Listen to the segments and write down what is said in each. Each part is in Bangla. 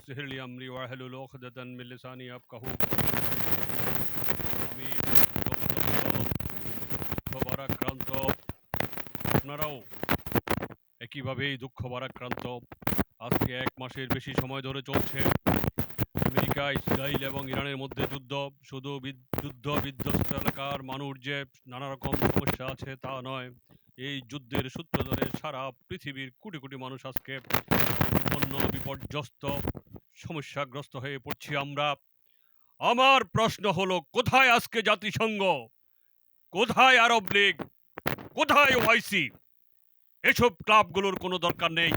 يسهل لي أمري واحلل عقدة من লিসানি ইয়াফকাহু আমি দুঃখ ভারাক্রান্ত, আপনারাও একইভাবেই দুঃখ ভারাক্রান্ত। আজকে ১ মাসের বেশি সময় ধরে চলছে আমেরিকা, ইসরায়েল এবং ইরানের মধ্যে যুদ্ধ। শুধু যুদ্ধ বিধ্বস্ত এলাকার মানুষ যে নানা রকম সমস্যা আছে তা নয়, এই যুদ্ধের সূত্র ধরে সারা পৃথিবীর কোটি কোটি মানুষ আজকে বিপন্ন, বিপর্যস্ত, সমস্যাগ্রস্ত হয়ে পড়ছি আমরা। আমার প্রশ্ন হলো, কোথায় আজকে জাতিসংঘ, কোথায় আরব লীগ, কোথায় ওআইসি? এসব ক্লাবগুলোর কোনো দরকার নেই।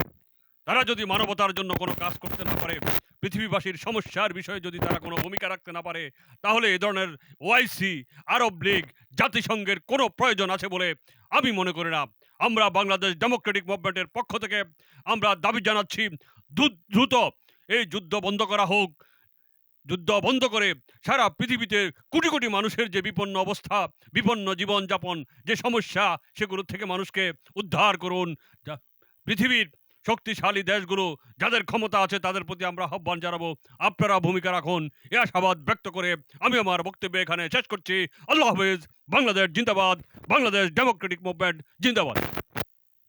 তারা যদি মানবতার জন্য কোনো কাজ করতে না পারে, পৃথিবীবাসীর সমস্যার বিষয়ে যদি তারা কোনো ভূমিকা রাখতে না পারে, তাহলে এ ধরনের ওআইসি, আরব লীগ, জাতিসংঘের কোনো প্রয়োজন আছে বলে আমি মনে করি না। আমরা বাংলাদেশ ডেমোক্রেটিক মুভমেন্টের পক্ষ থেকে আমরা দাবি জানাচ্ছি, দ্রুত এই যুদ্ধ বন্ধ করা হোক। যুদ্ধ বন্ধ করে সারা পৃথিবীতে কোটি কোটি মানুষের যে বিপন্ন অবস্থা, বিপন্ন জীবনযাপন, যে সমস্যা, সেগুলো থেকে মানুষকে উদ্ধার করুন। পৃথিবীর শক্তিশালী দেশগুলো, যাদের ক্ষমতা আছে, তাদের প্রতি আমরা আহ্বান জানাবো, আপনারা ভূমিকা রাখুন। এ আশাবাদ ব্যক্ত করে আমি আমার বক্তব্য এখানে শেষ করছি। আল্লাহ হাফেজ। বাংলাদেশ জিন্দাবাদ। বাংলাদেশ ডেমোক্রেটিক মুভমেন্ট জিন্দাবাদ।